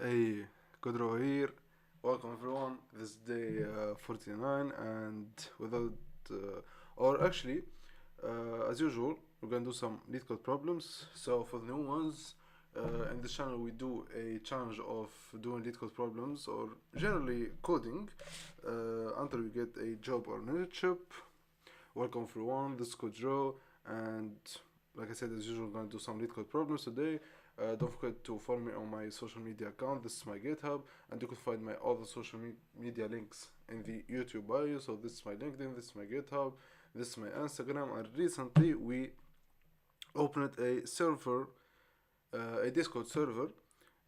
Hey, Kudro here. Welcome everyone. This is day 49, and without, or actually, as usual, we're gonna do some lead code problems. So for the new ones, in this channel we do a challenge of doing lead code problems or generally coding until we get a job or an internship. Welcome everyone. This is Kudro, and like I said, as usual, we're gonna do some lead code problems today. Don't forget to follow me on my social media account. This is my GitHub, and you can find my other social media links in the YouTube bio. So this is my LinkedIn, this is my GitHub, this is my Instagram, and recently we opened a server, a Discord server,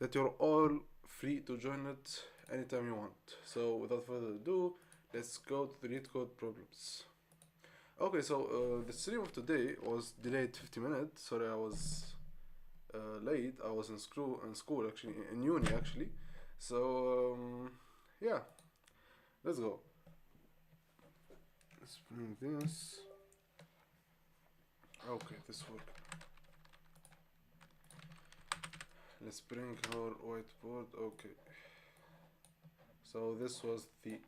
that you're all free to join it anytime you want. So without further ado, let's go to the lead code problems. Okay, so the stream of today was delayed 50 minutes. Sorry, I was late. I was in school actually, in uni actually. So yeah, let's go. Let's bring this. Okay, this work. Let's bring our whiteboard. Okay. So this was the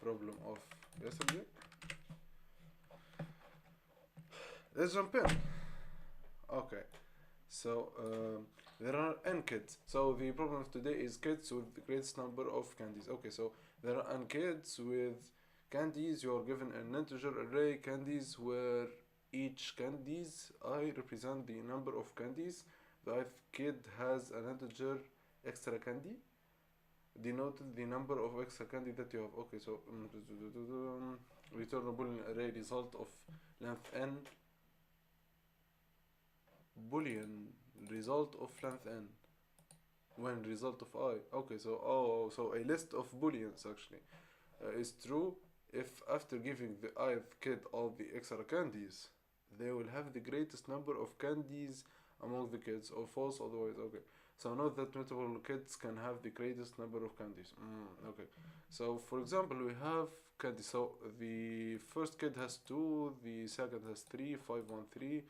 problem of yesterday. Let's jump in. Okay. So there are n kids. So the problem of today is kids with the greatest number of candies. Okay, so there are n kids with candies. You are given an integer array candies where each candies I represent the number of candies. The ith kid has an integer extra candy denoted the number of extra candy that you have. Okay, so return a boolean array result of length n, boolean result of length n when result of I. Okay, so so a list of booleans actually is true if after giving the ith kid all the extra candies they will have the greatest number of candies among the kids, or false otherwise. Okay, so note that multiple kids can have the greatest number of candies. Okay, so for example we have candy. So the first kid has 2, the second has 3, 5, 1, 3.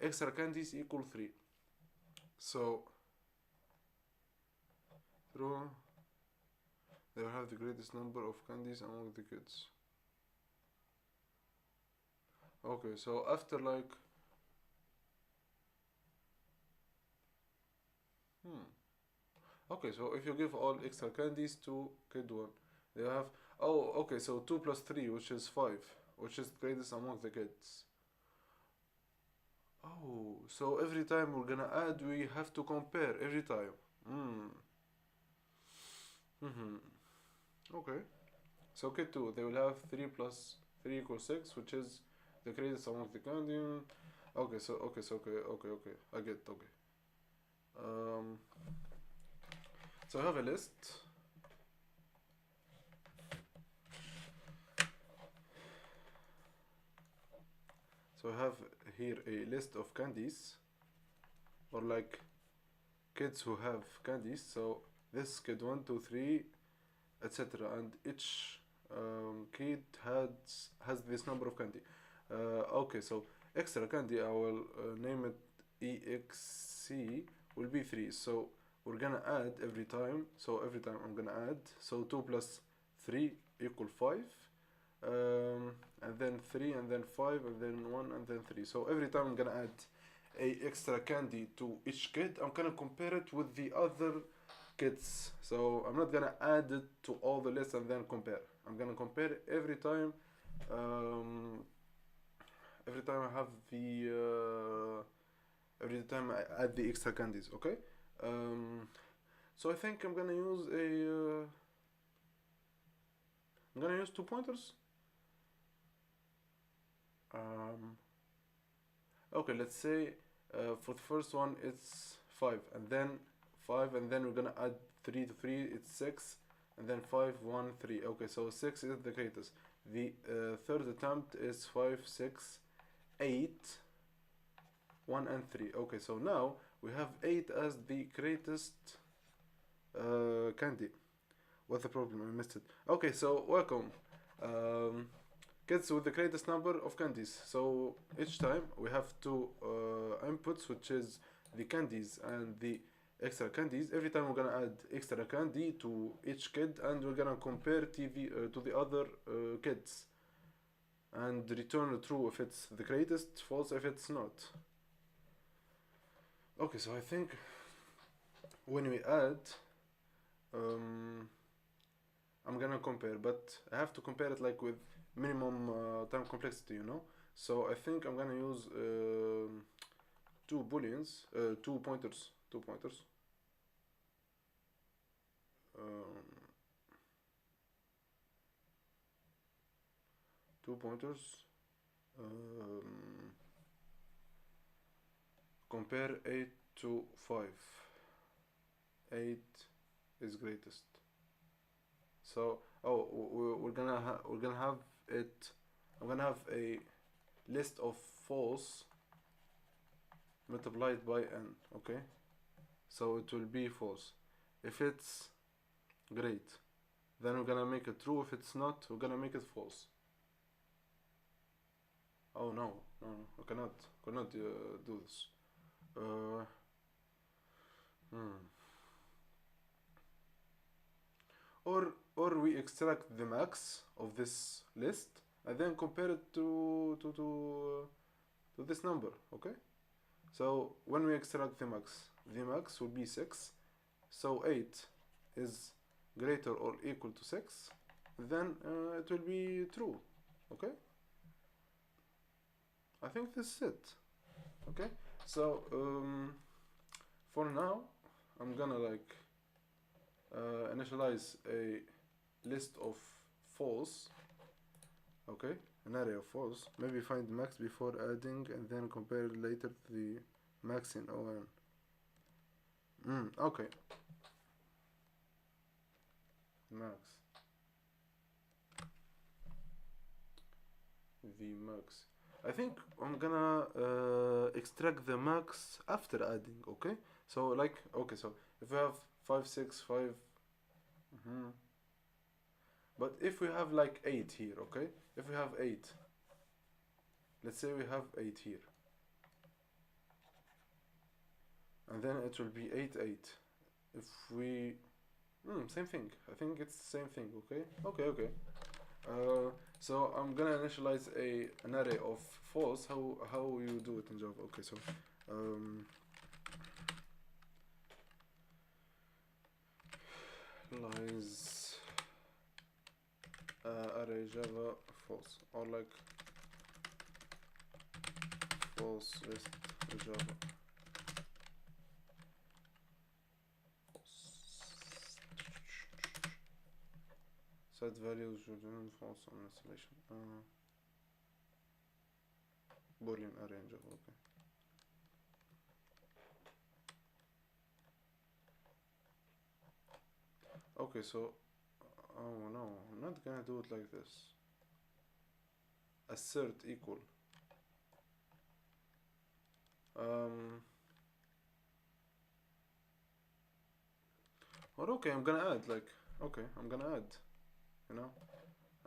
Extra candies equal 3. So true, they will have the greatest number of candies among the kids. Okay, so after like okay, so if you give all extra candies to kid 1, they have, oh okay, so 2 plus 3, which is 5, which is greatest among the kids. Oh, so every time we're gonna add, we have to compare every time. Mm-hmm. Okay. So kid 2, they will have 3 plus 3 equals 6, which is the greatest among the candy. Okay, okay. I get, okay. Um, so I have a list. So I have here a list of candies, or like kids who have candies. So this kid 1, 2, 3, etc. And each kid has this number of candy. Okay, so extra candy, I will name it exc, will be 3. So we're gonna add every time. So every time I'm gonna add. So 2 plus 3 equal 5. And then 3 and then 5 and then 1 and then 3. So every time I'm gonna add a extra candy to each kid, I'm gonna compare it with the other kids. So I'm not gonna add it to all the lists and then compare. I'm gonna compare every time. Every time I have the every time I add the extra candies. Okay. So I think I'm gonna use I'm gonna use 2 pointers. Okay, let's say for the first one it's 5, and then 5, and then we're gonna add 3 to 3, it's 6, and then 5, 1, 3. Okay, so 6 is the greatest. The third attempt is 5, 6, 8, 1 and 3. Okay, so now we have 8 as the greatest candy. What's the problem? I missed it. Okay, so welcome. Kids with the greatest number of candies. So each time we have two inputs, which is the candies and the extra candies. Every time we're gonna add extra candy to each kid, and we're gonna compare TV to the other kids, and return true if it's the greatest, false if it's not. Okay, so I think when we add, um, I'm gonna compare, but I have to compare it like with minimum time complexity, you know. So I think I'm gonna use two booleans, two pointers, um, two pointers. Um, compare 8 to 5. 8 is greatest. So we're gonna have it. I'm gonna have a list of false multiplied by n. Okay, so it will be false. If it's great, then we're gonna make it true. If it's not, we're gonna make it false. Oh no, no, no, I cannot do this. Uh, hmm. Or we extract the max of this list and then compare it to this number. Okay. So when we extract the max will be 6. So 8 is greater or equal to 6. Then it will be true. Okay. I think this is it. Okay. So for now, I'm gonna like initialize a list of false. Okay, an array of false. Maybe find max before adding and then compare later to the max in ON. Okay. Max. The max. I think I'm gonna extract the max after adding. Okay. So like okay. So if we have 5, 6, 5. But if we have like 8 here, okay? If we have 8, let's say we have 8 here, and then it will be 8, 8. If we, same thing. I think it's the same thing. Okay, okay. So I'm gonna initialize an array of false. How you do it in Java? Okay, so initialize array Java false, or like false list Java false. Set values return false on installation. Boolean array in Java. Okay. Okay, so oh no, I'm not gonna do it like this. Assert equal. Or okay, I'm gonna add like okay, I'm gonna add. You know.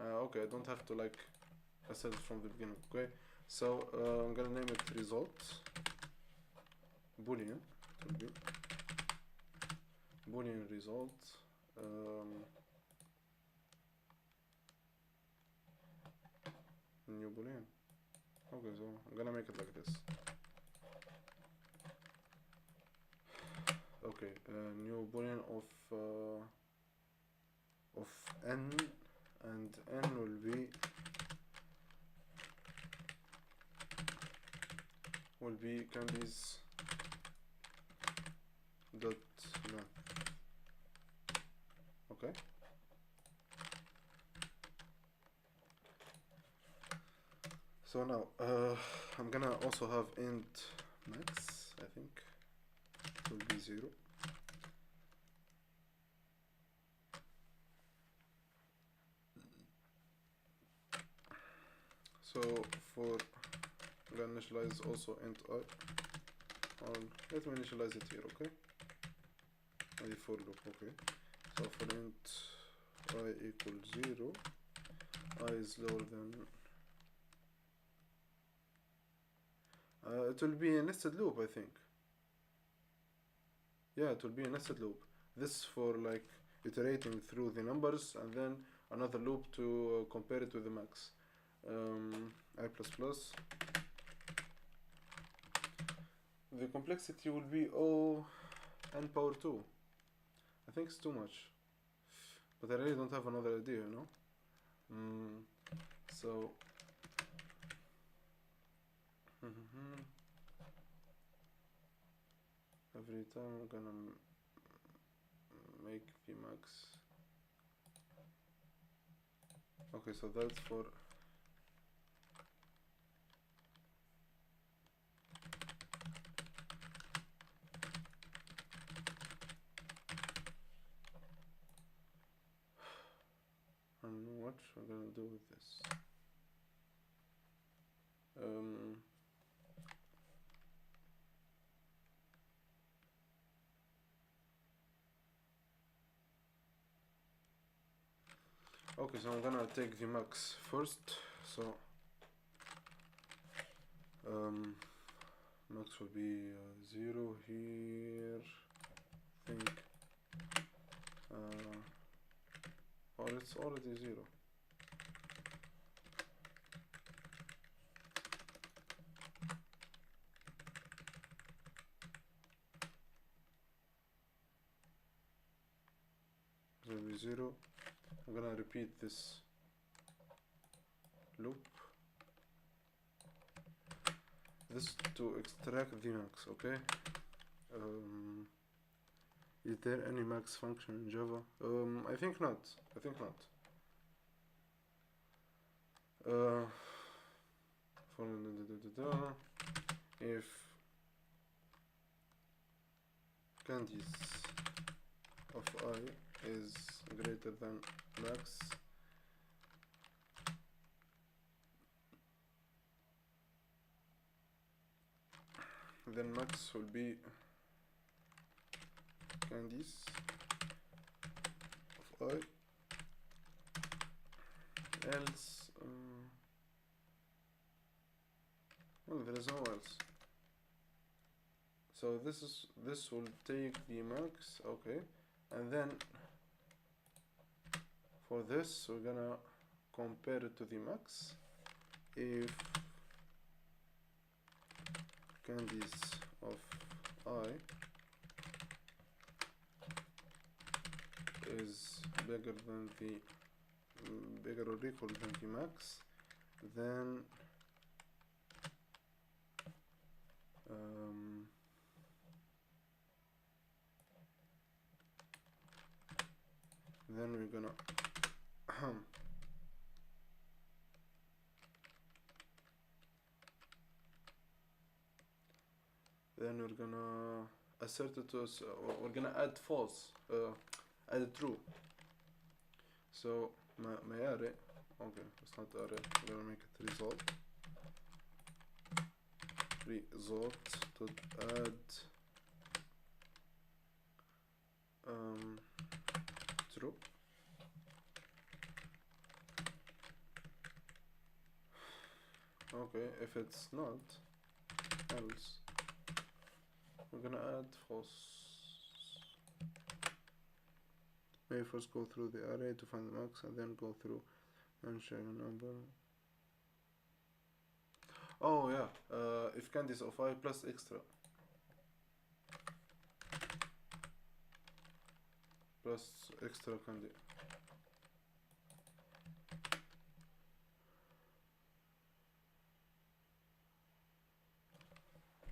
Okay, I don't have to like assert from the beginning. Okay, so I'm gonna name it result. Boolean. It will be Boolean result. New boolean. Okay, so I'm gonna make it like this. Okay, new boolean of n, and n will be candies dot none. Okay. So now I'm gonna also have int max. I think it will be 0. So for I'm gonna initialize also int I. Let me initialize it here, okay? The for loop, okay. So for int I equals 0, I is lower than. It will be a nested loop, I think. Yeah, it will be a nested loop. This for like iterating through the numbers, and then another loop to compare it with the max. I plus plus. The complexity will be O n power 2. I think it's too much. But I really don't have another idea, you know? So. Every time I'm gonna make the max. Okay, so that's for. And what we're gonna do with this. Okay, so I'm gonna take the max first. So max will be 0 here. I think. Or it's already 0. It will be 0. I'm gonna repeat this loop. This to extract the max, okay? Is there any max function in Java? I think not. I think not. If candies of I is greater than max, then max will be candies of I, else well, there is no else. So this will take the max, okay, and then for this we're gonna compare it to the max. If candies of I is bigger than the bigger or equal than the max, then we're gonna then we're gonna assert it to us, we're gonna add false, add true. So my array, okay, it's not array, we're gonna make it result to add true. Okay, if it's not, else we're gonna add false. Maybe first go through the array to find the max, and then go through and share a number. Oh yeah, if candies of I plus extra candy.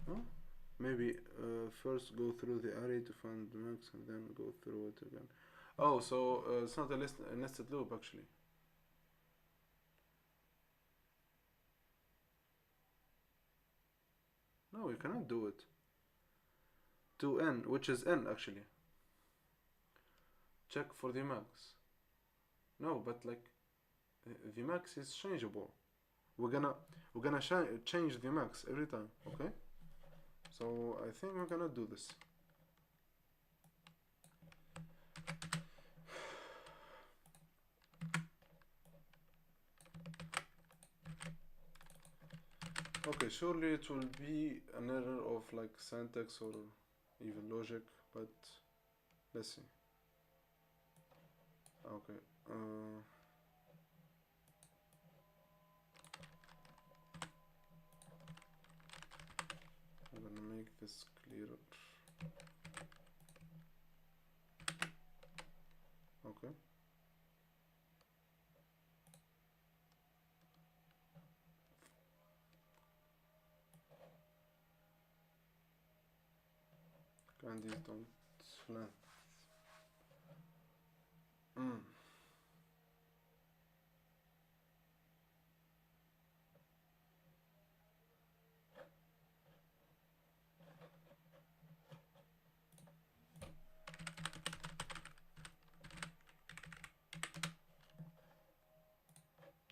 Huh? Maybe first go through the array to find the max, and then go through it again. Oh, so it's not a nested loop actually. No, you cannot do it. To n, which is n actually. Check for the max. No, but like the max is changeable. We're gonna change the max every time, okay? So I think we're gonna do this. Okay, surely it will be an error of like syntax or even logic. but let's see. Okay. I'm gonna make this clearer. Okay. Candies don't length. Mm.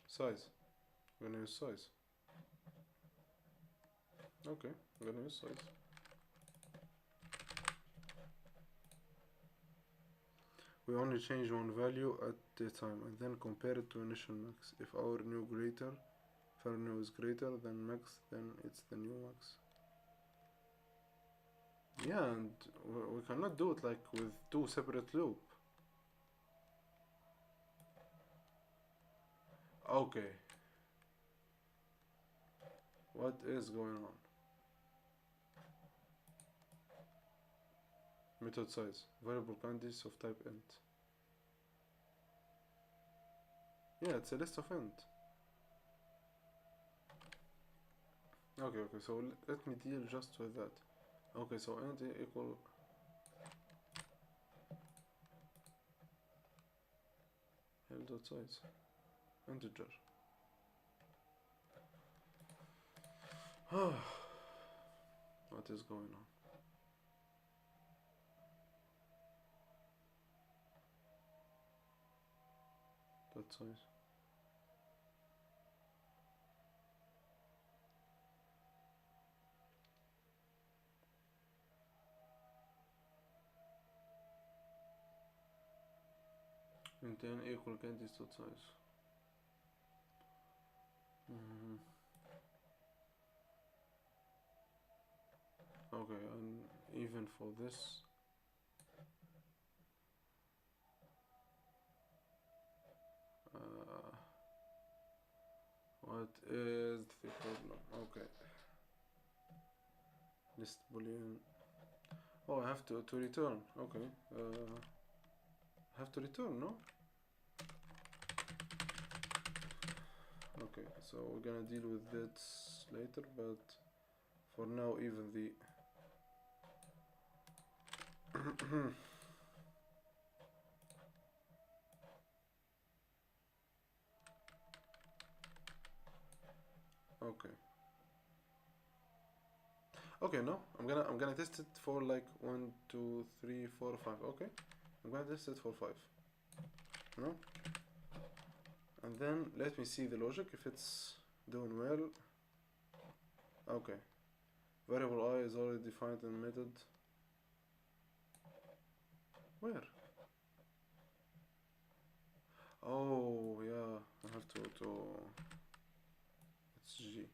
Size. I'm gonna use size. Okay, I'm gonna use size. We only change one value at a time and then compare it to initial max. If our new is greater than max, then it's the new max. Yeah, and we cannot do it like with two separate loop. Okay. What is going on? Method size. Variable candies of type int. Yeah, it's a list of int. Okay, so let me deal just with that. Okay, so int equal hell dot size. Integer. What is going on? Dot size. Int n equal candies dot size. Okay, and even for this, what is the problem? Okay, list boolean. Oh, I have to return. Okay, have to return, no? Okay, so we're gonna deal with that later, but for now, even the okay. Okay, no, I'm gonna test it for like 1, 2, 3, 4, 5. Okay, I'm gonna test it for 5. No, and then let me see the logic if it's doing well. Okay, variable I is already defined in method. Where? Oh yeah, I have to it's G.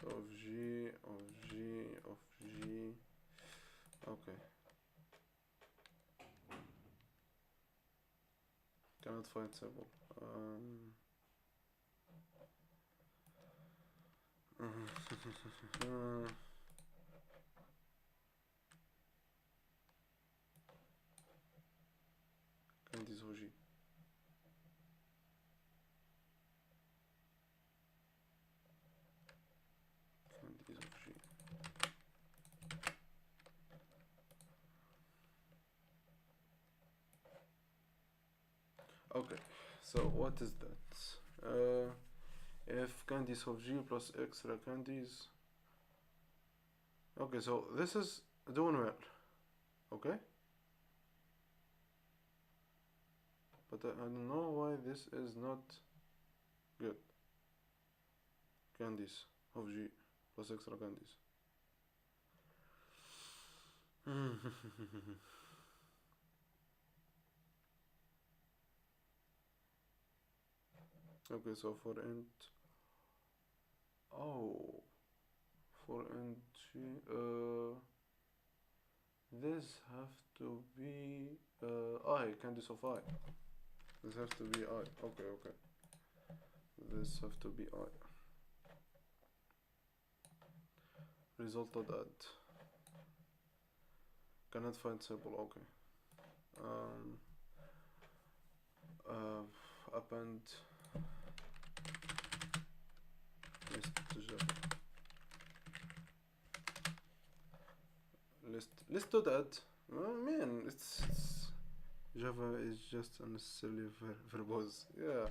So of G of G of G. Okay. Cannot find symbol. Candies of G. Candies of G. Okay, so what is that? If candies of G plus extra candies. Okay, so this is doing well. Okay, but I don't know why this is not good. Candies of G plus extra candies. Okay, so for int. Oh, for int g. This have to be I candice of I. This have to be I. Okay, okay. This have to be I. Result.add. Cannot find symbol. Okay. Append list to Java. List.add. Man, it's Java is just unnecessarily verbose. Yeah,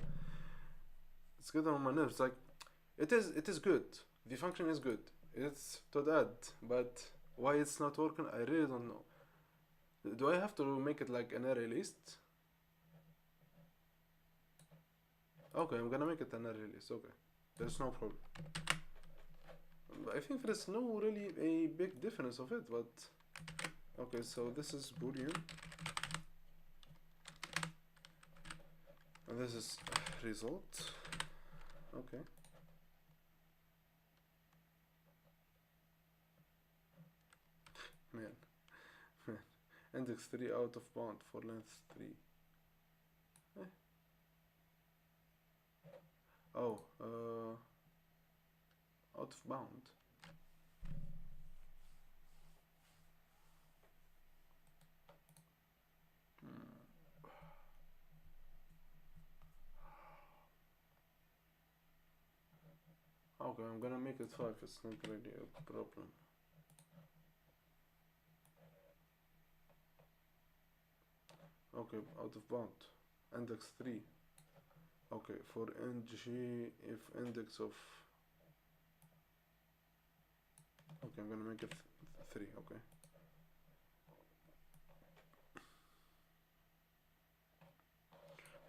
it's getting on my nerves. Like, it is good. The function is good. It's to add, but why it's not working, I really don't know. Do I have to make it like an array list? Okay, I'm gonna make it an array list. Okay, there's no problem. I think there's no really a big difference of it, but okay. So this is boolean, and this is result. Okay. Man, index 3 out of bound for length 3. Oh, out of bound. Okay, I'm gonna make it 5, it's not really a problem. Okay, out of bound. Index 3. Okay, for ng, if index of... Okay, I'm gonna make it 3, okay.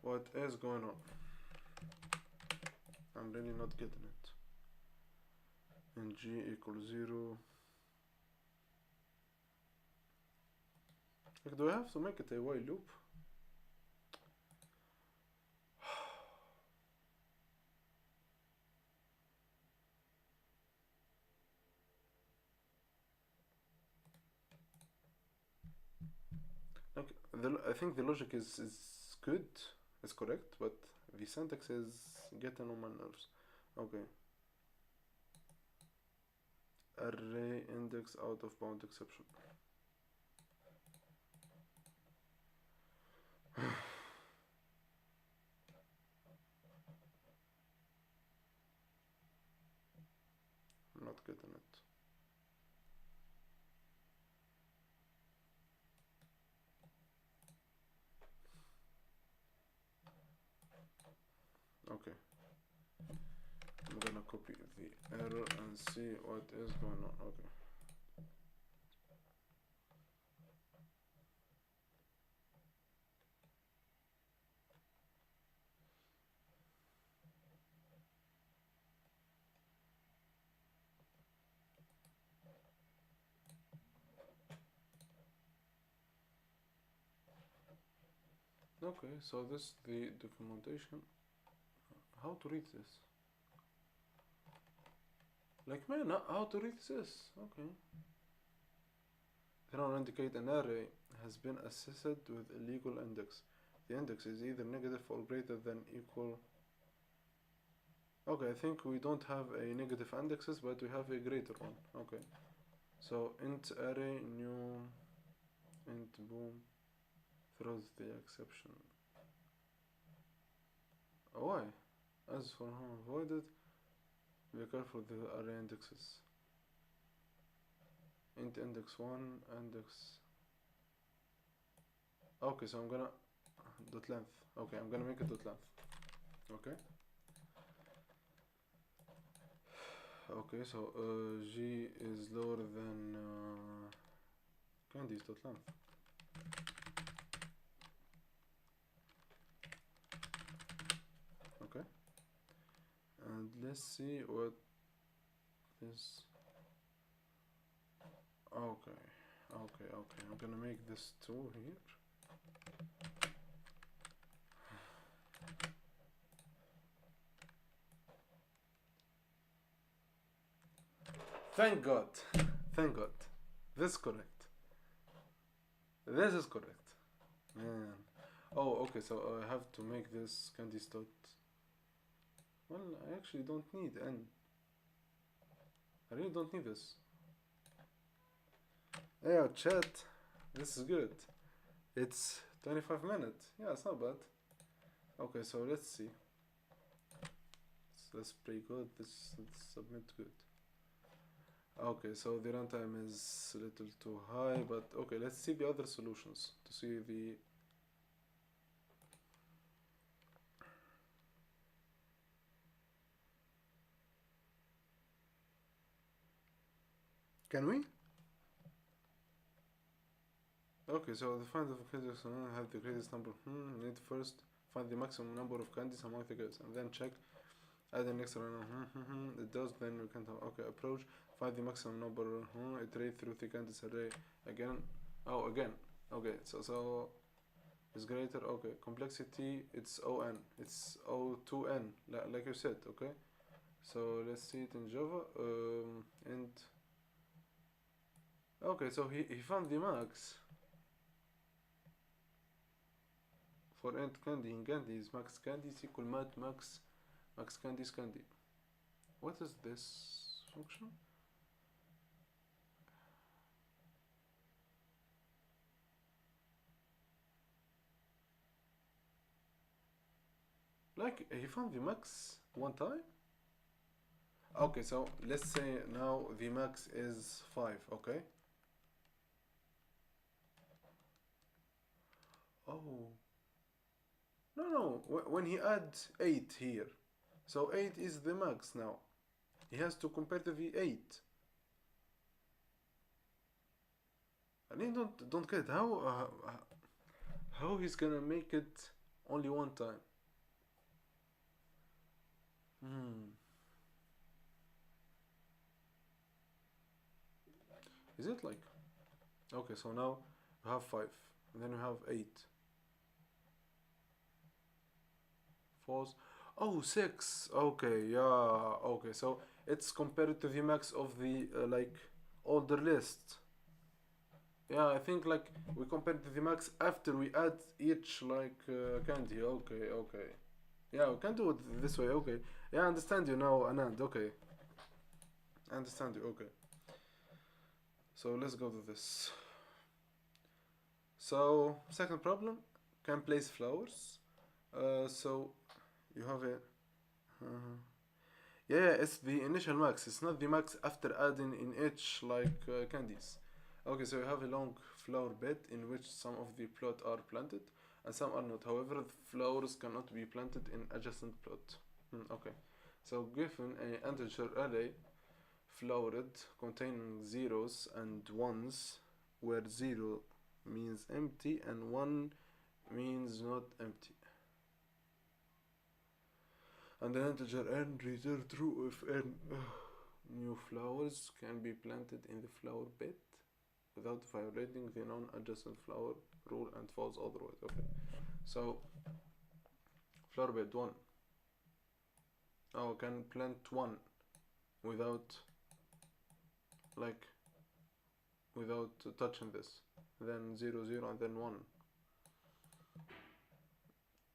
What is going on? I'm really not getting it. And g equals 0. Like, do I have to make it a while loop? Like, I think the logic is good, it's correct, but the syntax is getting on my nerves. Okay. Array index out of bound exception. I'm not getting it. Okay. I'm gonna copy the error and see what is going on. Okay. Okay, so this is the documentation. How to read this? Like, man, how to read this? Okay. Then I'll indicate an array has been assessed with a legal index. The index is either negative or greater than equal. Okay, I think we don't have a negative indexes, but we have a greater one. Okay. So int array new int boom throws the exception. Why? As for how avoided, be careful the array indexes. Int index 1 index. Okay, so I'm gonna dot length. Okay, I'm gonna make it dot length. Okay. Okay, so g is lower than candy's dot length. Okay, and let's see what this. Okay, I'm gonna make this 2 here. Thank God. Thank God. This is correct. This is correct. Man. Oh, okay, so I have to make this candy stout. Well, I actually don't need N. I really don't need this. Yeah, chat. This is good. It's 25 minutes. Yeah, it's not bad. Okay, so let's see. So that's pretty good. Let's submit good. Okay, so the runtime is a little too high, but okay, let's see the other solutions to see the. Can we? Okay, so the find the candies have the greatest number. Need first find the maximum number of candies among the guests, and then check. Add an extra. It does. Then we can have. Okay, approach. Find the maximum number. Iterate through the candies array again. Oh, again. Okay, so is greater. Okay, complexity. It's O(n). It's O(2n), like you said. Okay, so let's see it in Java. And okay, so he found the max. For int candy in candy is max candy is equal max candy is candy. What is this function? Like he found the max one time. Okay, so let's say now the max is 5. Okay. Oh no, when he adds 8 here, so 8 is the max now. He has to compare to the 8. I mean, don't get how he's gonna make it only one time. Is it like okay? So now you have 5, and then you have 8. False. Oh, 6. Okay, yeah. Okay, so it's compared to the max of the like older list. Yeah, I think like we compared to the max after we add each like candy. Okay, okay. Yeah, we can do it this way. Okay. Yeah, I understand you now, Anand. Okay, I understand you. Okay. So let's go to this. So second problem, can place flowers. So you have a. Uh, yeah, it's the initial max. It's not the max after adding in each like candies. Okay, so you have a long flower bed in which some of the plot are planted and some are not. However, the flowers cannot be planted in adjacent plot. Okay, so given an integer array flowered containing zeros and ones, where 0 means empty and 1 means not empty, and an integer n return true if n new flowers can be planted in the flower bed without violating the non-adjacent flower rule and false otherwise. Okay, so flower bed 1. Oh, can plant 1 without like without touching this. Then 0 0 and then 1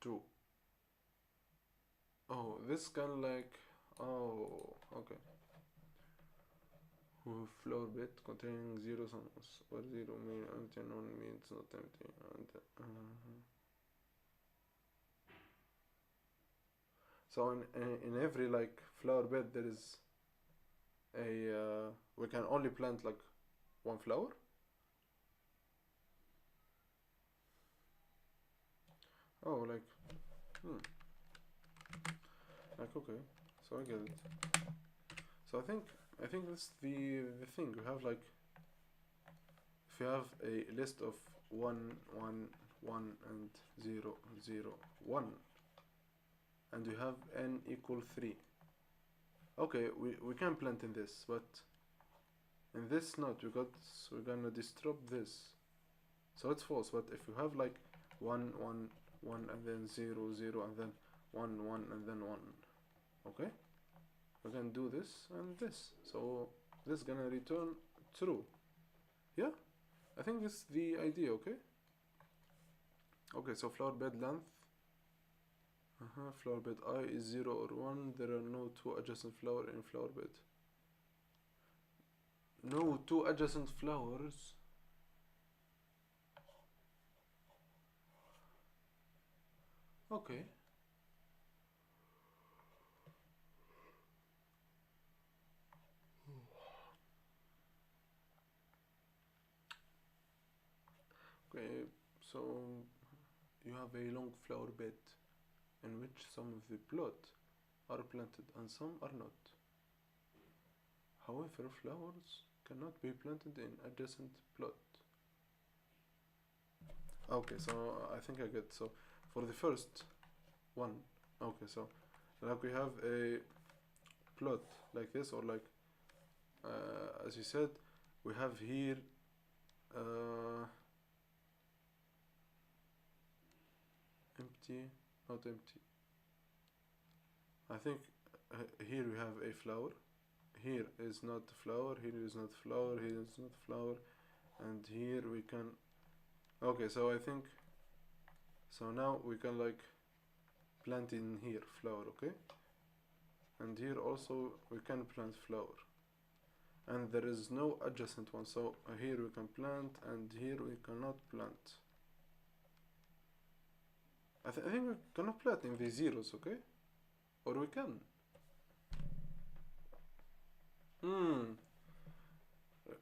2. Oh, this can like oh okay. Flower bed containing zero sums or 0 mean empty and 1 means not empty and so in every like flower bed there is a we can only plant like one flower. Oh, like like okay, so I get it. So I think that's the thing. You have like if you have a list of 1 1 1 and 0 0 1 and you have n equal 3. Okay, we can plant in this, but in this not. We're gonna disrupt this, so it's false. But if you have like 1 1 1 and then 0 0 and then 1 1 and then 1, okay, we can do this and this. So this gonna return true. Yeah, I think this is the idea. Okay. Okay, so flower bed length. Flower bed I is 0 or 1. There are no two adjacent flowers in flower bed. No two adjacent flowers. Okay. Okay, so you have a long flower bed in which some of the plot are planted and some are not. However, flowers cannot be planted in adjacent plot. Okay, so I think I get, so for the first one, okay, so like we have a plot like this, or like as you said, we have here empty, not empty. I think here we have a flower. Here is not flower. Here is not flower. Here is not flower, and here we can. Okay, so I think so now we can like plant in here flower. Okay, and here also we can plant flower, and there is no adjacent one. So here we can plant, and here we cannot plant. I think we cannot plant in the zeros. Okay, or we can.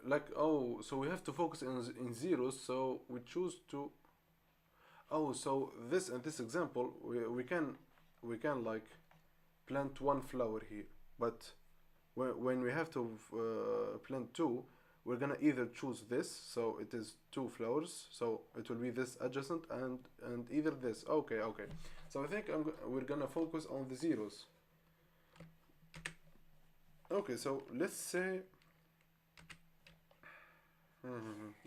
Like, oh, so we have to focus in zeros, so we choose to. Oh, so this in this example we can like plant one flower here, but when we have to plant two, we're gonna either choose this, so it is two flowers, so it will be this adjacent, and either this. Okay, okay, so I think we're gonna focus on the zeros. Okay, so let's say.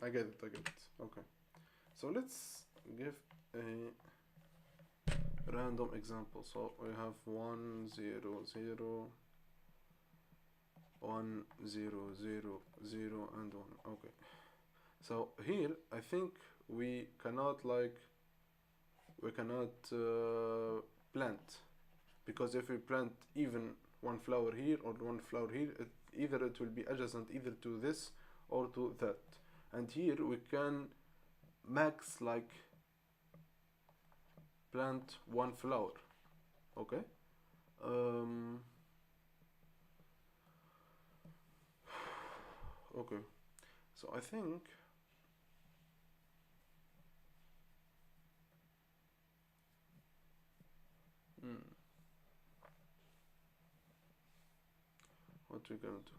I get it, I get it. Okay. So let's give a random example. So we have 1 0 0 1 0 0 0 and 1. Okay. So here I think we cannot plant, because if we plant even one flower here or one flower here, either it will be adjacent either to this or to that, and here we can max like plant one flower. Okay. Okay, so I think what we're gonna do.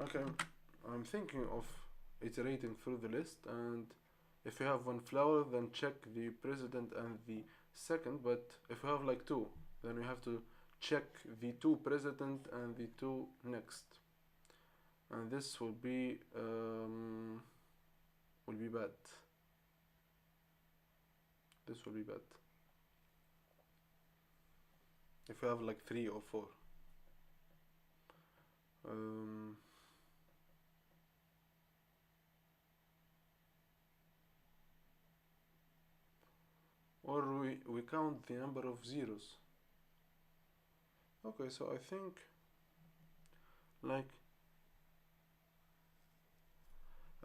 Okay, I'm thinking of iterating through the list, and if you have one flower, then check the president and the second, but if you have like two, then we have to check the two president and the two next, and this will be bad. This will be bad if you have like three or four. Or we count the number of zeros. Okay, so I think like,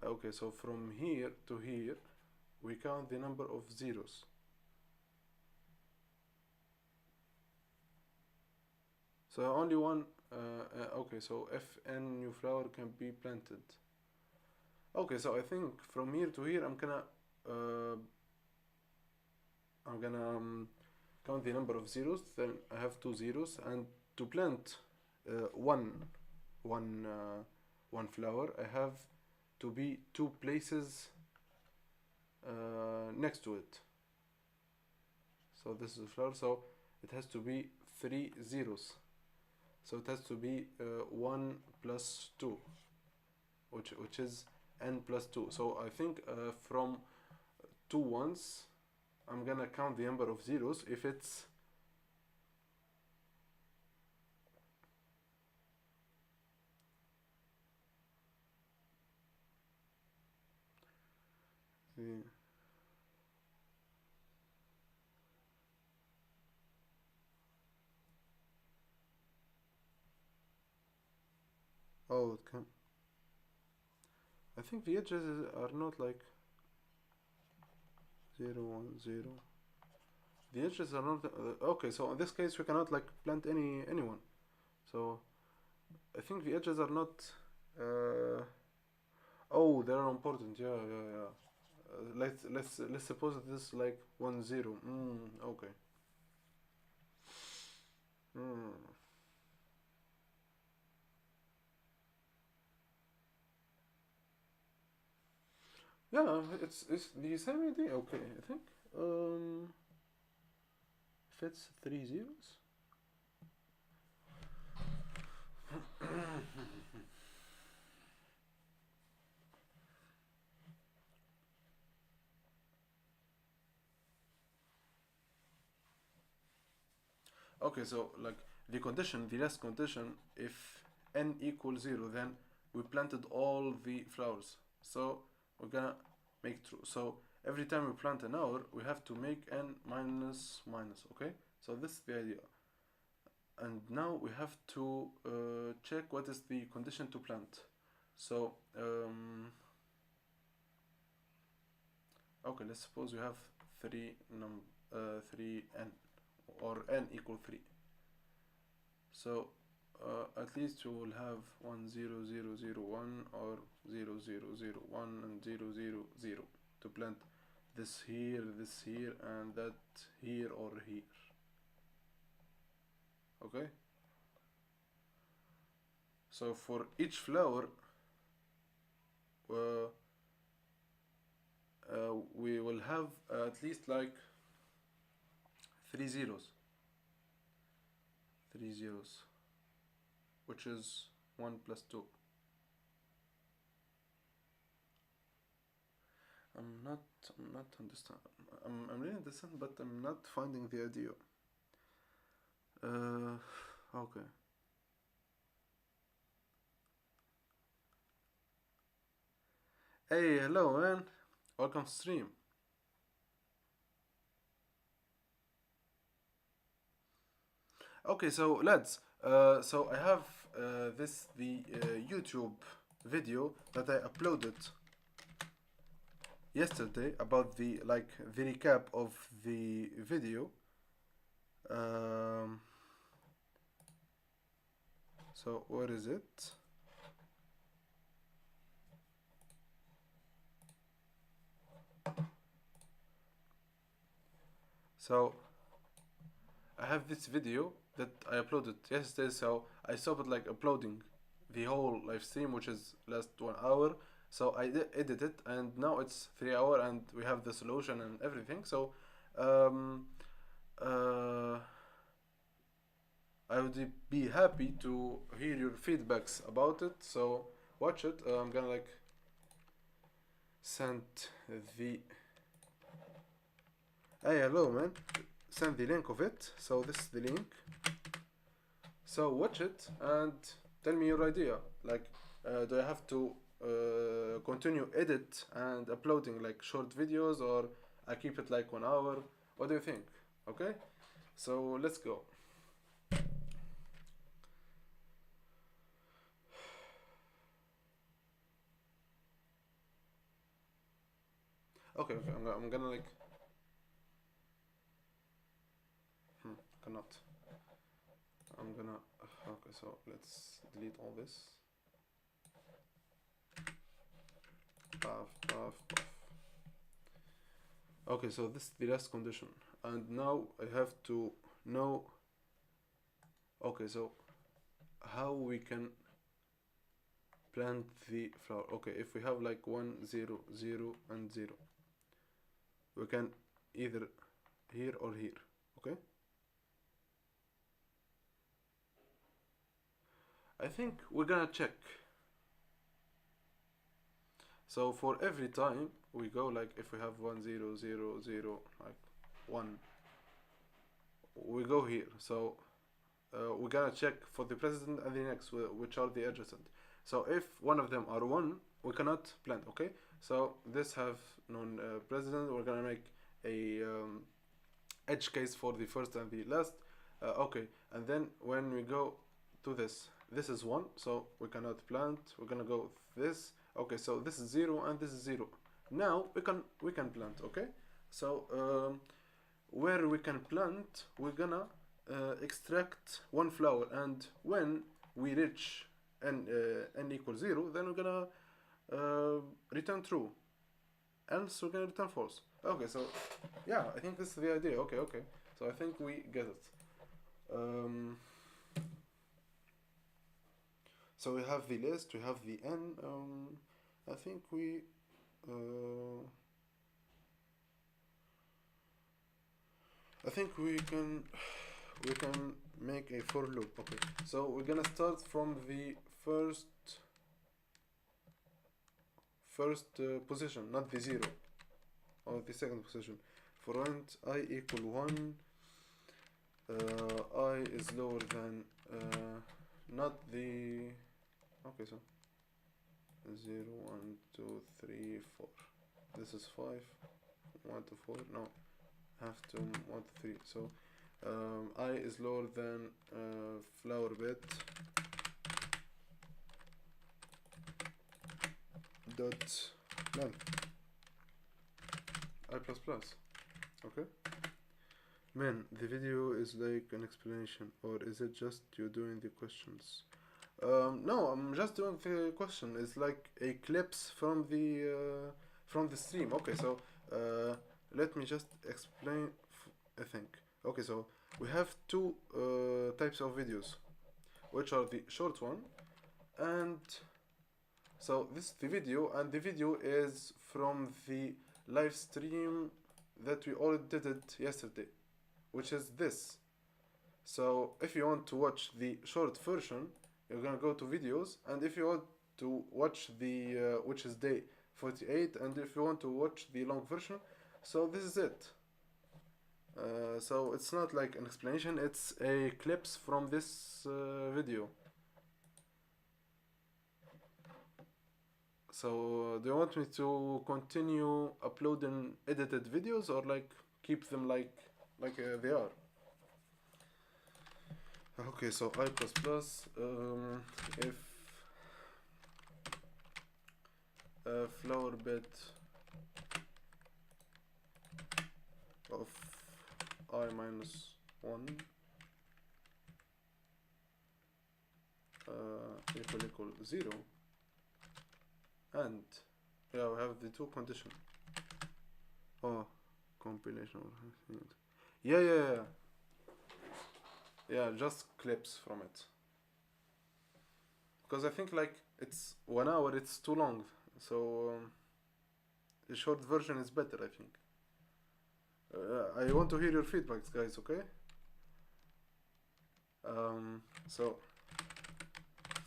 okay, so from here to here we count the number of zeros. So only one. Okay, so if n new flower can be planted. Okay, so I think from here to here uh, I'm gonna count the number of zeros. Then I have two zeros, and to plant one flower, I have to be two places next to it. So this is a flower, so it has to be 3 zeros. So it has to be 1 plus 2, which is n plus 2. So I think from 2 ones, I'm gonna count the number of zeros. If it's the oh, it can. I think the edges are not like 0 1 0. The edges are not okay. So in this case, we cannot like plant anyone. So I think the edges are not. Oh, they are important. Yeah, yeah, yeah. Let's suppose this is like 1 0. Okay. Mm. Yeah, it's the same idea. Okay, I think. Um, if it's 3 zeros. Okay, so like the last condition, if n equals 0, then we planted all the flowers. So we're gonna make true. So every time we plant an hour, we have to make n minus minus. Okay, so this is the idea. And now we have to check what is the condition to plant. So okay, let's suppose we have 3n, or n equal 3. So at least you will have 1 0 0 0 1 or 0 0 0 1 and 0 0 0 to plant this here, and that here or here. Okay, so for each flower uh, we will have at least like 3 zeros, which is 1 plus 2. I'm not understand. I'm really understand, but I'm not finding the idea. Okay. Hey, hello, man. Welcome to stream. Okay, so lads, so I have the YouTube video that I uploaded yesterday about the recap of the video. Um, so where is it? So I have this video that I uploaded yesterday. So I stopped like uploading the whole live stream, which is last 1 hour. So I edit it, and now it's 3 hour, and we have the solution and everything. So um, uh, I would be happy to hear your feedbacks about it. So watch it. I'm gonna like send the. Hey, hello, man. Send the link of it. So this is the link. So watch it and tell me your idea. Like, do I have to continue edit and uploading like short videos, or I keep it like 1 hour? What do you think? Okay. So let's go. Okay, I'm gonna like. Cannot. I'm gonna. Okay, so let's delete all this. Puff, puff, puff. Okay, so this is the last condition, and now I have to know. Okay, so how we can plant the flower? Okay, if we have like 1 0 0 and 0. we can either here or here. Okay, I think we're gonna check. So for every time we go, like if we have 1 0 0 0 like 1, we go here. So we're gonna check for the president and the next, which are the adjacent. So if one of them are 1, we cannot plant. Okay, so this have known president, we're gonna make a edge case for the first and the last. Okay, and then when we go to this is 1, so we cannot plant. We're gonna go this. Okay, so this is 0 and this is 0. Now we can plant. Okay, so where we can plant, we're gonna extract one flower, and when we reach n equals 0, then we're gonna return true, else we're gonna return false. Okay, so yeah, I think this is the idea. Okay, so I think we get it. So we have the list, we have the n. I think uh, we can make a for loop. Okay, so we're gonna start from the first position, not the 0, or the second position. For int I equal 1, I is lower than not the. Okay, so 0 1 2 3 4. This is 5 1 to 4. No, have to 1 to 3. So I is lower than flower bed dot length I plus plus. Okay, man, the video is like an explanation, or is it just you doing the questions? No, I'm just doing the question. It's like a clips from the stream. Okay, so let me just explain. I think. Okay, so we have two types of videos, which are the short one, and so this is the video, and the video is from the live stream that we already did it yesterday, which is this. So if you want to watch the short version, you're gonna go to videos, and if you want to watch the which is day 48, and if you want to watch the long version, so this is it. So it's not like an explanation, it's a clips from this video. So do you want me to continue uploading edited videos, or like keep them like they are? Okay, so I plus plus, if flower bed of I minus 1 equal 0, and yeah, we have the two condition. Oh, compilation. Yeah. Yeah, just clips from it. Because I think like it's 1 hour, it's too long. So the short version is better, I think. I want to hear your feedbacks, guys. Okay. So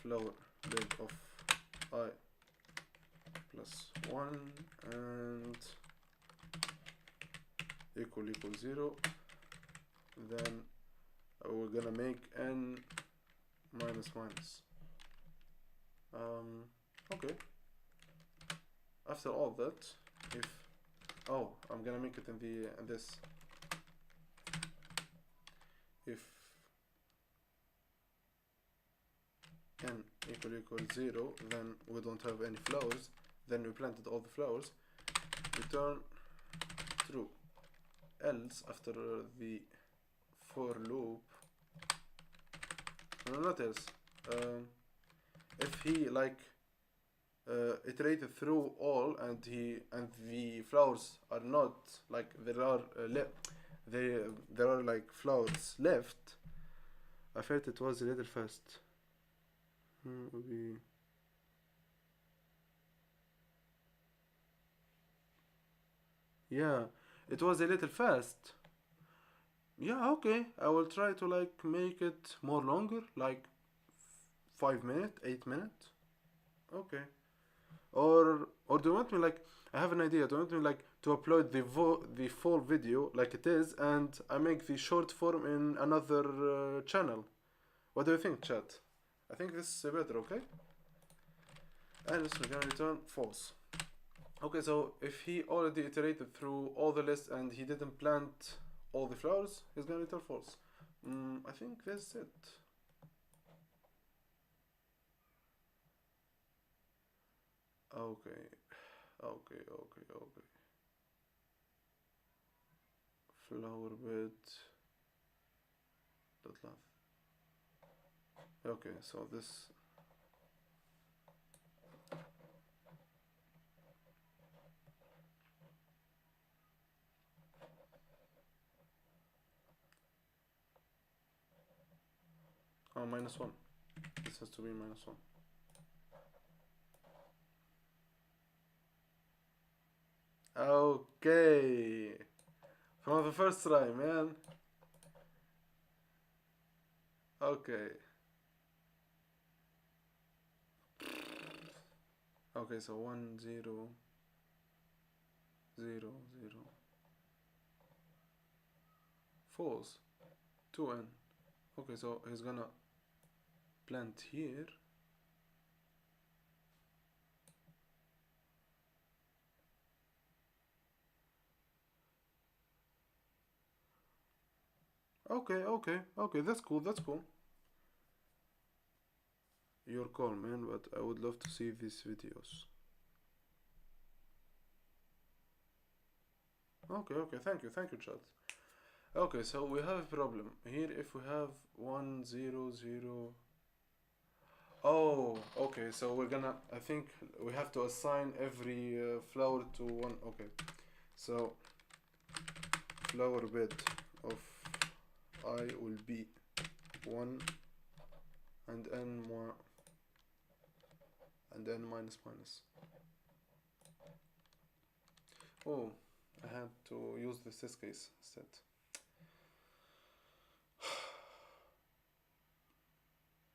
flower bed of I plus 1 and equal 0. Then we're gonna make n minus minus. Okay. After all that, if I'm gonna make it in this. If n equal 0, then we don't have any flowers. Then we planted all the flowers. Return true. Else, after the for loop, no, not else. If he like iterated through all, and the flowers are not like there are there are like flowers left. I felt it was a little fast. Yeah, It was a little fast. Yeah, okay. I will try to like make it more longer, like 5 minutes, 8 minutes. Okay. Or do you want me like I have an idea. Do you want me like to upload the full video like it is, and I make the short form in another channel? What do you think, chat? I think this is better. Okay. And this we're gonna return false. Okay, so if he already iterated through all the lists and he didn't plant all the flowers, he's gonna return false. I think that's it. Okay, okay. Flower bed. Dot love. Okay, so this. Oh, -1. This has to be -1. Okay. From the first try, man. Okay. Okay, so 1 0 0 0 false 2n. Okay, so he's gonna plant here. Okay, that's cool, that's cool. Your call, man, but I would love to see these videos. Okay, thank you, chat. Okay, so we have a problem here. If we have 1 0 0. Oh, okay, so we're gonna, I think we have to assign every flower to one. Okay, so flower bed of I will be 1 and n more and then minus. Oh, I had to use the test case instead.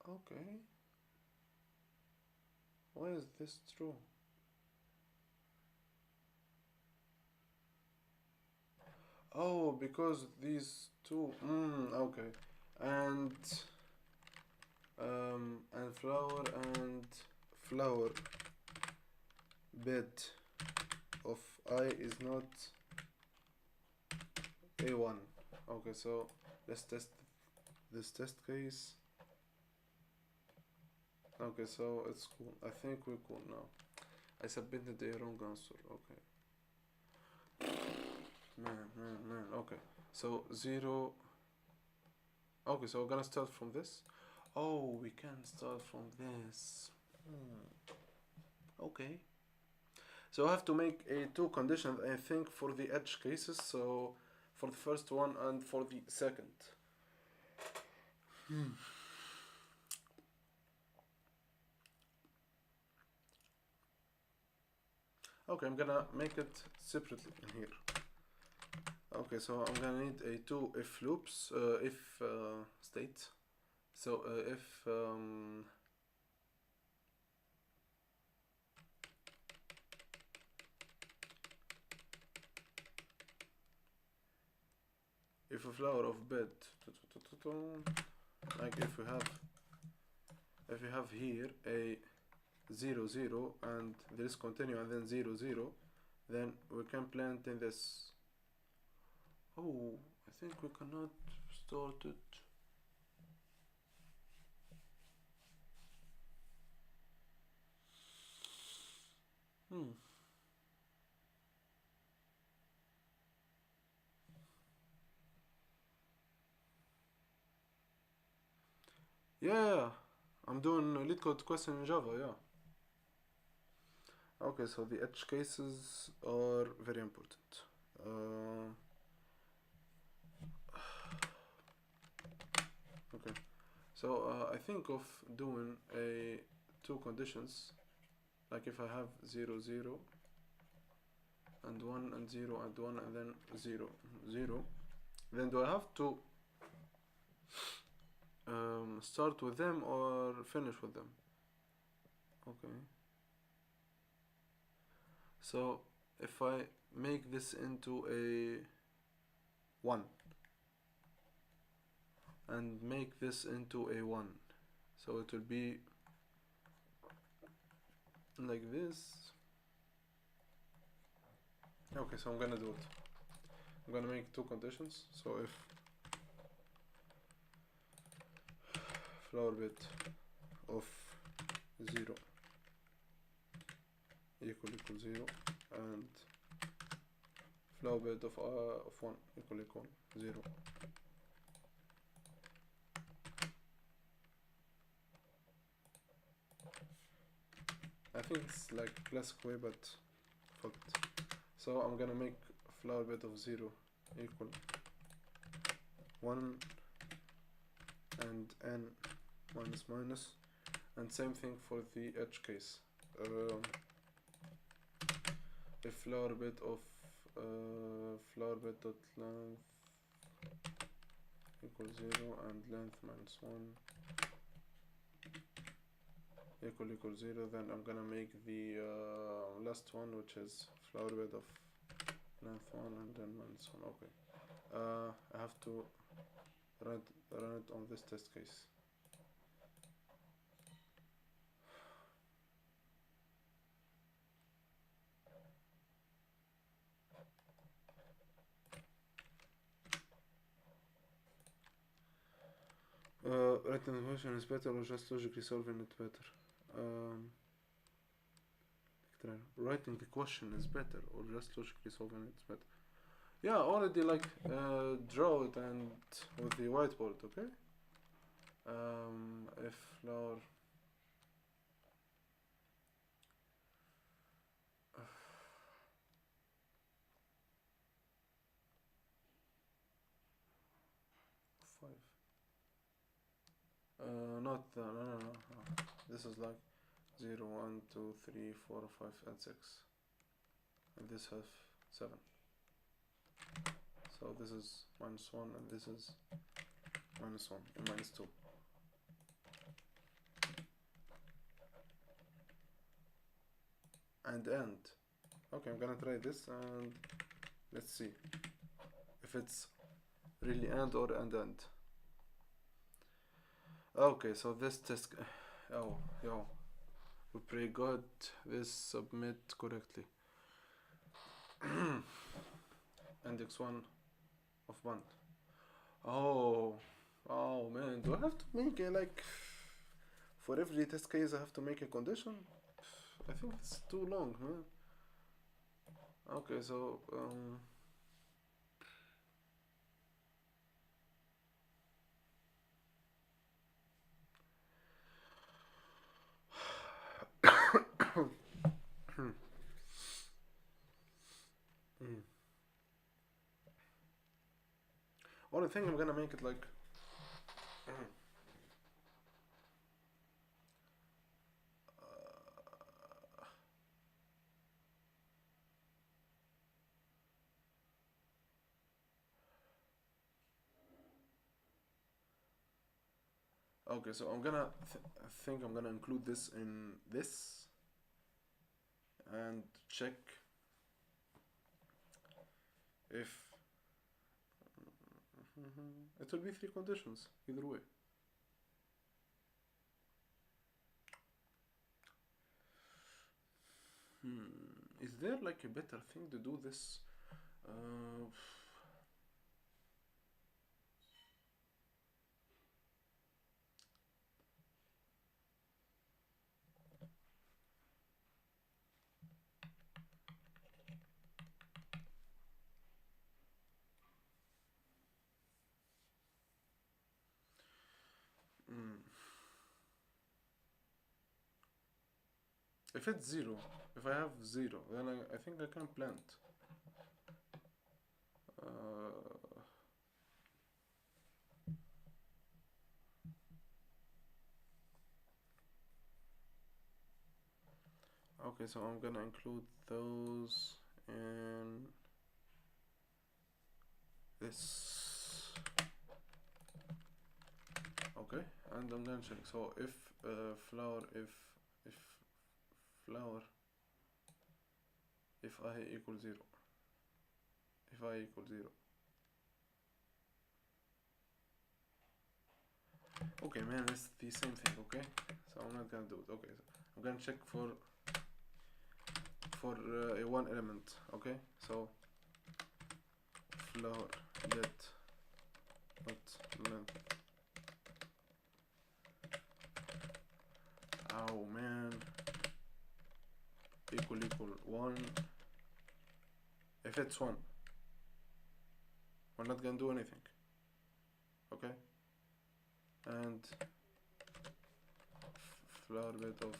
Okay. Why is this true? Oh, because these two. Okay. And flower and flower bed of I is not A1. Okay, so let's test this test case. Okay, so it's cool. I think we're cool now. I submitted the wrong answer. Okay. Man. Okay. So 0. Okay, so we're gonna start from this. Oh, we can start from this. Okay. So I have to make a two conditions, I think, for the edge cases. So for the first one and for the second. Okay, I'm gonna make it separately in here. Okay, so I'm gonna need a two if loops, if state. So if a flower of bed, like if we have here a 0 and there is continue and then 0 then we can plant in this. Oh, I think we cannot start it. Yeah, I'm doing a lead code question in Java, yeah. Okay, so the edge cases are very important. Okay, so I think of doing a two conditions, like if I have 0 and 1 and 0 and 1 and then 0 0. Then do I have to start with them or finish with them? Okay, so if I make this into a 1 and make this into a 1, so it will be like this. Okay, so I'm gonna do it. I'm gonna make two conditions. So if flower bit of 0 equal 0 and flower bit of 1 equal 0, I think it's like classic way, but fuck it. So I'm gonna make flower bit of 0 equal 1 and n minus minus, and same thing for the edge case. If flower bit of flower bit dot length equal 0 and length minus 1 equal 0, then I'm gonna make the last one, which is flower bit of length 1 and then minus 1. Okay, I have to run it on this test case. Writing the question is better or just logically solving it better? Writing the question is better or just logically solving it better? Yeah, already like draw it and with the whiteboard, okay? If flower five. Not no. This is like 0, 1, 2, 3, 4, 5, and 6, and this has 7. So this is minus 1, and this is minus 1 and minus 2. And end. Okay, I'm gonna try this and let's see if it's really and or and. Okay, so this test. Oh, yo. We pray God this submit correctly. Index 1 of 1. Oh man, do I have to make a like for every test case I have to make a condition? I think it's too long, man. Okay, so only thing I'm gonna make it like okay, so I'm gonna think I'm gonna include this in this and check if it will be 3 conditions either way. Is there like a better thing to do this? If it's 0, if I have 0, then I think I can plant. Okay, so I'm gonna include those in this. Okay, and I'm gonna check. So if flower, if flower, if I equals 0, if I equals 0. Okay, man, it's the same thing. Okay, so I'm not gonna do it. Okay, so I'm gonna check for one element. Okay, so flower let not length. Oh man, equal 1. If it's 1, we're not gonna do anything. Okay, and flower bit of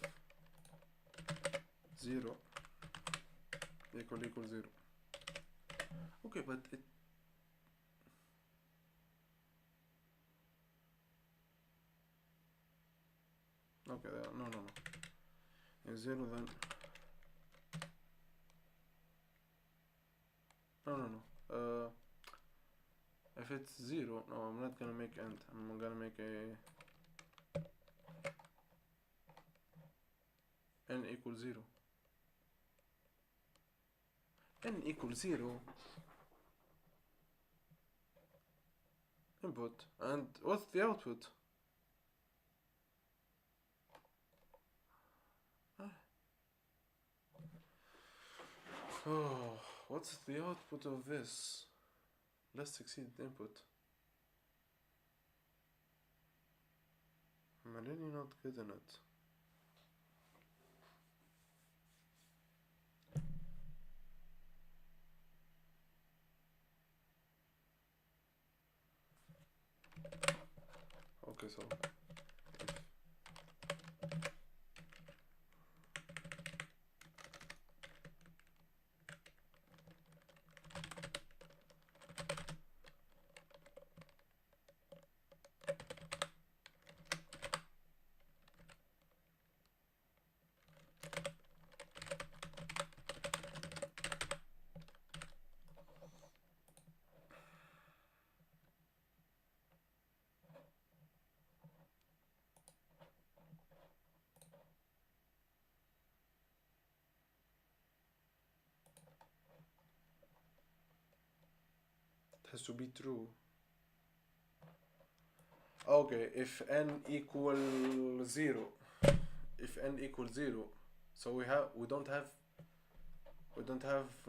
0 equal 0. Okay, but it. Okay, no. If 0, then. No. If it's 0, no, I'm not gonna make end. I'm gonna make a n equals 0. N equals 0 input, and what's the output? Oh, what's the output of this? Let's exceed input. I'm really not getting it. Okay, so it has to be true. Okay, if n equals 0, if n equals 0, so we don't have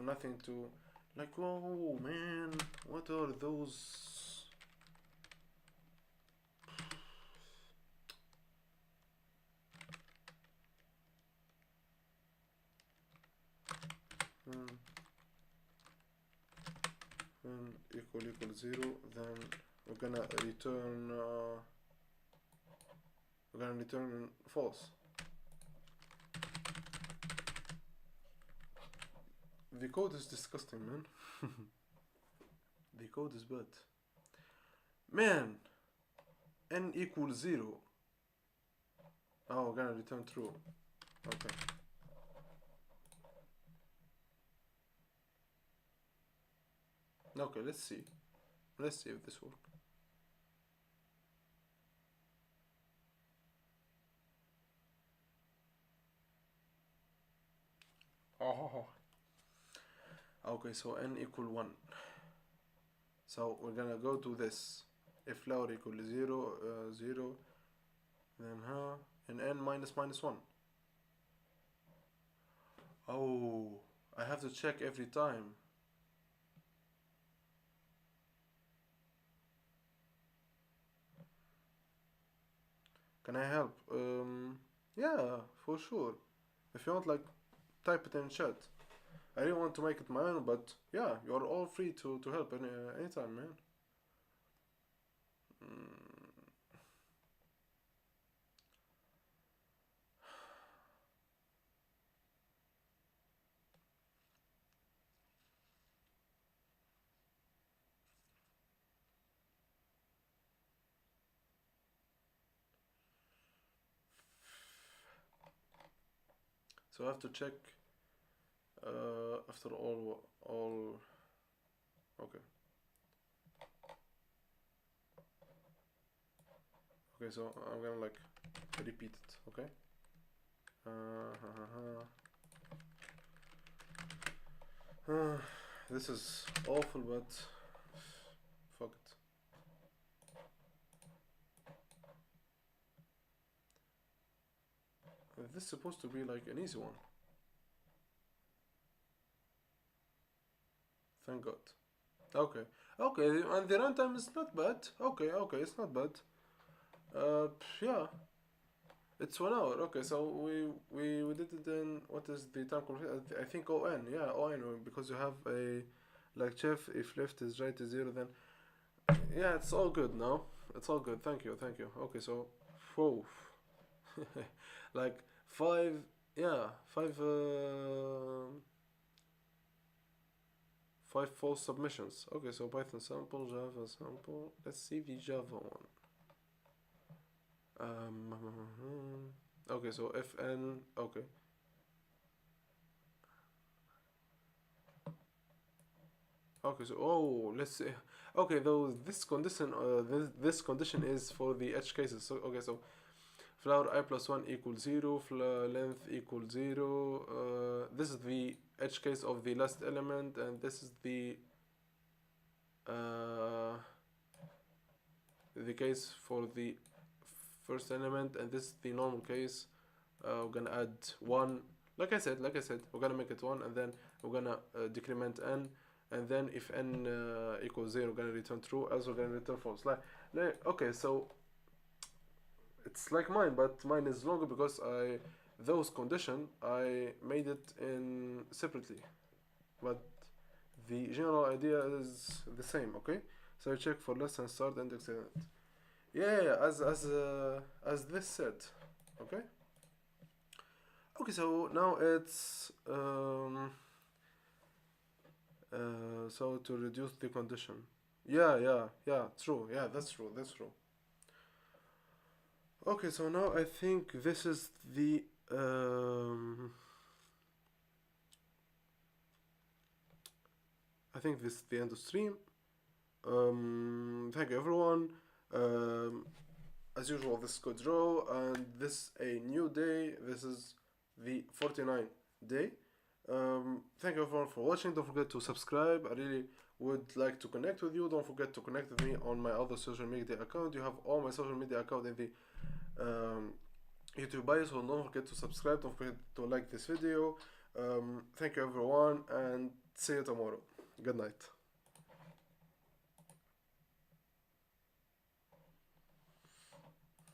nothing to, like, oh man, what are those? When equal 0, then we're gonna return false. The code is disgusting, man. The code is bad. Man, n equals 0. Oh, we're gonna return true. Okay. Okay, let's see. Let's see if this works. Oh. Okay, so n equal 1. So we're gonna go to this. If flower equals 0, then and n minus 1. Oh, I have to check every time. Can I help? Yeah, for sure. If you want, like, type it in chat. I didn't want to make it my own, but yeah, you're all free to help anytime, man. So I have to check after all. Okay. Okay, so I'm gonna like repeat it. Okay. This is awful, but fuck it. This is supposed to be like an easy one. Thank God. Okay. Okay, and the runtime is not bad. Okay, okay, it's not bad. Yeah, it's 1 hour. Okay, so we did it in what is the time conversion? I think ON. Yeah, ON because you have a like chef. If left is right is zero, then yeah, it's all good now. It's all good. Thank you, thank you. Okay, so whoa, like five. Yeah, five false submissions. Okay, so Python sample, Java sample. Let's see the Java one. Okay, so fn. Okay. Okay, so let's see. Okay, though this condition is for the edge cases. So okay, so flower I plus one equals zero, length equals zero. This is the edge case of the last element, and this is uh, the case for the first element, and this is the normal case. We're gonna add one. Like I said, we're gonna make it one, and then we're gonna decrement n, and then if n equals zero, we're gonna return true, else we're gonna return false. Okay, so it's like mine, but mine is longer because those condition I made it in separately, but the general idea is the same. Okay, so I check for less than start index element. Yeah, as this said. Okay. Okay, so now it's so to reduce the condition. Yeah, true. Yeah, that's true. That's true. Okay, so now I think this is the I think this is the end of stream. Thank you everyone. Um, as usual, this is Code Row, and this a new day. This is the 49th day. Thank you everyone for watching. Don't forget to subscribe. I really would like to connect with you. Don't forget to connect with me on my other social media account. You have all my social media account in the YouTube bio, so don't forget to subscribe. Don't forget to like this video. Thank you everyone, and see you tomorrow. Good night.